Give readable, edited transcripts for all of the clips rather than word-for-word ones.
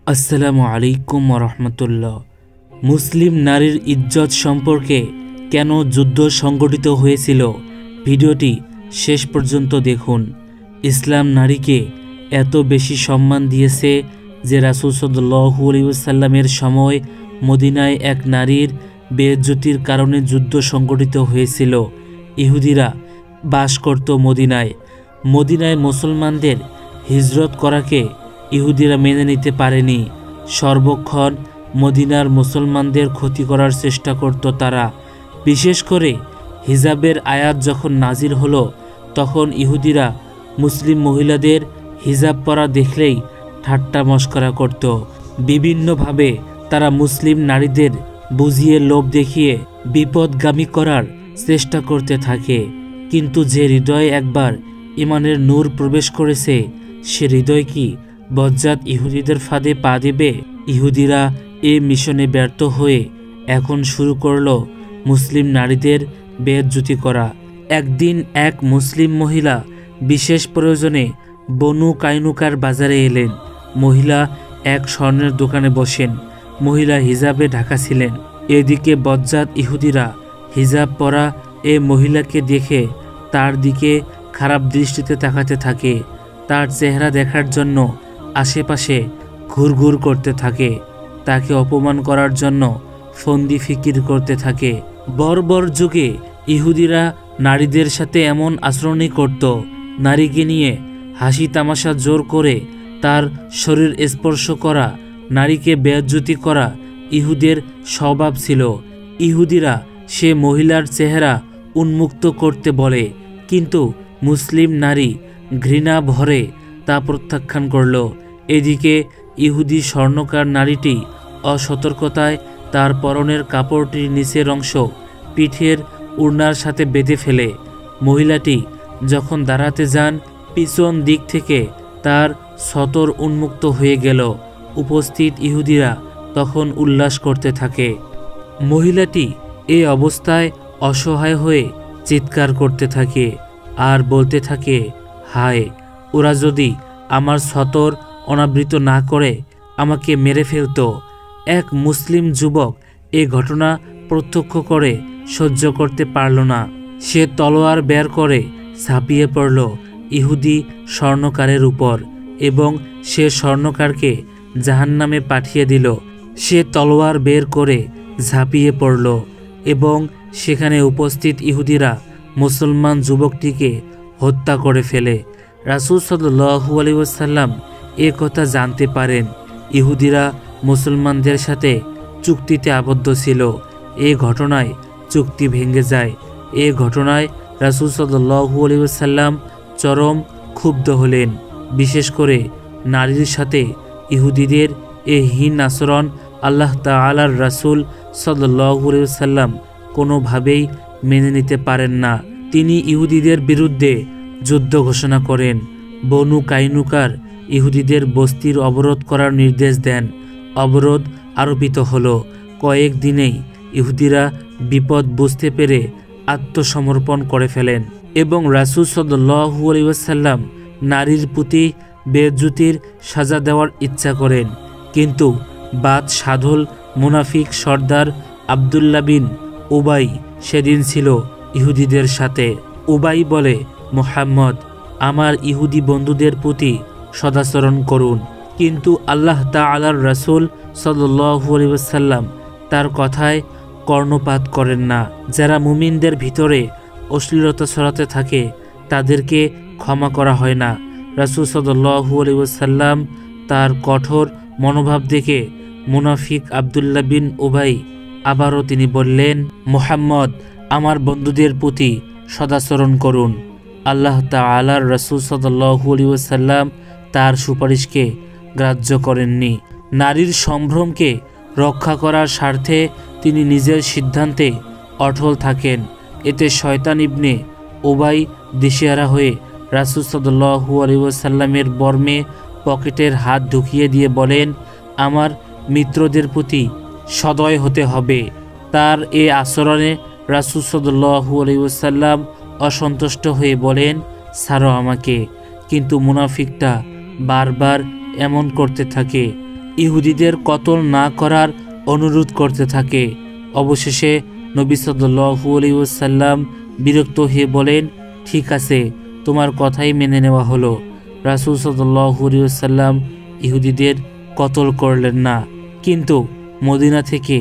আসসালামু আলাইকুম রহমতুল্লাহ। মুসলিম নারীর ইজ্জত সম্পর্কে কেন যুদ্ধ সংগঠিত হয়েছিল, ভিডিওটি শেষ পর্যন্ত দেখুন। ইসলাম নারীকে এত বেশি সম্মান দিয়েছে যে রাসূল সাল্লাল্লাহু আলাইহি ওয়াসাল্লামের সময় মদিনায় এক নারীর বেইজ্জতির কারণে যুদ্ধ সংগঠিত হয়েছিল। ইহুদিরা বাস করত মদিনায়। মুসলমানদের হিজরত করাকে ইহুদিরা মেনে নিতে পারেনি। সর্বক্ষণ মদিনার মুসলমানদের ক্ষতি করার চেষ্টা করত তারা। বিশেষ করে হিজাবের আয়াত যখন নাজিল হলো, তখন ইহুদিরা মুসলিম মহিলাদের হিজাব পরা দেখলেই ঠাট্টা মশকরা করত। বিভিন্নভাবে তারা মুসলিম নারীদের বুঝিয়ে লোভ দেখিয়ে বিপদগামী করার চেষ্টা করতে থাকে। কিন্তু যে হৃদয়ে একবার ইমানের নূর প্রবেশ করেছে, সে হৃদয় কি বজ্জাত ইহুদিদের ফাঁদে পা দেবে? ইহুদিরা এ মিশনে ব্যর্থ হয়ে এখন শুরু করলো মুসলিম নারীদের বেইজ্জতি করা। একদিন এক মুসলিম মহিলা বিশেষ প্রয়োজনে বনু কাইনুকার বাজারে এলেন। মহিলা এক স্বর্ণের দোকানে বসেন। মহিলা হিজাবে ঢাকা ছিলেন। এদিকে বজ্জাত ইহুদিরা হিজাব পরা এ মহিলাকে দেখে তার দিকে খারাপ দৃষ্টিতে তাকাতে থাকে। তার চেহারা দেখার জন্য আশেপাশে ঘুরঘুর করতে থাকে। তাকে অপমান করার জন্য ফন্দি ফিকির করতে থাকে। বর্বর যুগে ইহুদিরা নারীদের সাথে এমন আচরণই করত। নারীকে নিয়ে হাসি তামাশা জোর করে তার শরীর স্পর্শ করা, নারীকে বেইজ্জতি করা ইহুদের স্বভাব ছিল। ইহুদিরা সে মহিলার চেহারা উন্মুক্ত করতে বলে, কিন্তু মুসলিম নারী ঘৃণা ভরে তা প্রত্যাখ্যান করল। এদিকে ইহুদি স্বর্ণকার নারীটি অসতর্কতায় তার পরনের কাপড়টির নিচের অংশ পিঠের ওড়নার সাথে বেঁধে ফেলে। মহিলাটি যখন দাঁড়াতে যান, পিছন দিক থেকে তার সতর উন্মুক্ত হয়ে গেল। উপস্থিত ইহুদিরা তখন উল্লাস করতে থাকে। মহিলাটি এই অবস্থায় অসহায় হয়ে চিৎকার করতে থাকে আর বলতে থাকে, হায়, ওরা যদি আমার সতর অনাবৃত না করে আমাকে মেরে ফেলত। এক মুসলিম যুবক এ ঘটনা প্রত্যক্ষ করে সহ্য করতে পারল না। সে তলোয়ার বের করে ঝাঁপিয়ে পড়ল ইহুদি স্বর্ণকারের উপর এবং সে স্বর্ণকারকে জাহান্নামে পাঠিয়ে দিল। সে তলোয়ার বের করে ঝাঁপিয়ে পড়ল এবং সেখানে উপস্থিত ইহুদিরা মুসলমান যুবকটিকে হত্যা করে ফেলে। রাসূল সাল্লাল্লাহু আলাইহি ওয়াসাল্লাম এ কথা জানতে পারেন। ইহুদিরা মুসলমানদের সাথে চুক্তিতে আবদ্ধ ছিল। এ ঘটনায় চুক্তি ভেঙে যায়। এ ঘটনায় রাসূল সাল্লাল্লাহু আলাইহি ওয়াসাল্লাম চরম ক্ষুব্ধ হলেন। বিশেষ করে নারীর সাথে ইহুদিদের এ হীন আচরণ আল্লাহ তাআলার রাসূল সাল্লাল্লাহু আলাইহি ওয়াসাল্লাম কোনোভাবেই মেনে নিতে পারেন না। তিনি ইহুদিদের বিরুদ্ধে যুদ্ধ ঘোষণা করেন। বনু কাইনুকার ইহুদিদের বস্তির অবরোধ করার নির্দেশ দেন। অবরোধ আরোপিত হলো। কয়েক দিনেই ইহুদিরা বিপদ বুঝতে পেরে আত্মসমর্পণ করে ফেলেন এবং রাসূল সাল্লাল্লাহু আলাইহি ওয়াসাল্লাম নারীর প্রতি বেইজ্জতির সাজা দেওয়ার ইচ্ছা করেন। কিন্তু বাদ সাধল মুনাফিক সর্দার আব্দুল্লাহ বিন উবাই সেদিন ছিল ইহুদিদের সাথে। উবাই বলে, মুহাম্মদ, আমার ইহুদি বন্ধুদের প্রতি সদাচরণ করুন। কিন্তু আল্লাহ তাআলার রাসূল সাল্লাল্লাহু আলাইহি ওয়াসাল্লাম তার কথায় কর্ণপাত করেন না। যারা মুমিনদের ভিতরে অশ্লীলতা ছড়াতে থাকে তাদেরকে ক্ষমা করা হয় না। রাসূল সাল্লাল্লাহু আলাইহি ওয়াসাল্লাম তার কঠোর মনোভাব দেখে মুনাফিক আব্দুল্লাহ বিন উবাই আবারও তিনি বললেন, মুহাম্মদ, আমার বন্ধুদের প্রতি সদাচরণ করুন। আল্লাহ তাআলার রাসূল সাল্লাল্লাহু আলাইহি ওয়াসাল্লাম তার সুপারিশকে গ্রাহ্য করেননি। নারীর সম্ভ্রমকে রক্ষা করার স্বার্থে তিনি নিজের সিদ্ধান্তে অটল থাকেন। এতে শয়তান ইবনে উবাই দিশেহারা হয়ে রাসূল সাল্লাল্লাহু আলাইহি ওয়াসাল্লামের বর্মে পকেটের হাত ঢুকিয়ে দিয়ে বলেন, আমার মিত্রদের প্রতি সদয় হতে হবে। তার এ আচরণে রাসূল সাল্লাল্লাহু আলাইহি ওয়াসাল্লাম অসন্তুষ্ট হয়ে বলেন, ছাড়ো আমাকে। কিন্তু মুনাফিকটা বারবার এমন করতে থাকে। ইহুদিদের কতল না করার অনুরোধ করতে থাকে। অবশেষে নবী সাল্লাল্লাহু আলাইহি ওয়াসাল্লাম বিরক্ত হয়ে বলেন, ঠিক আছে, তোমার কথাই মেনে নেওয়া হলো। রাসূল সাল্লাল্লাহু আলাইহি ওয়াসাল্লাম ইহুদিদের কতল করলেন না, কিন্তু মদিনা থেকে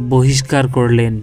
বহিষ্কার করলেন।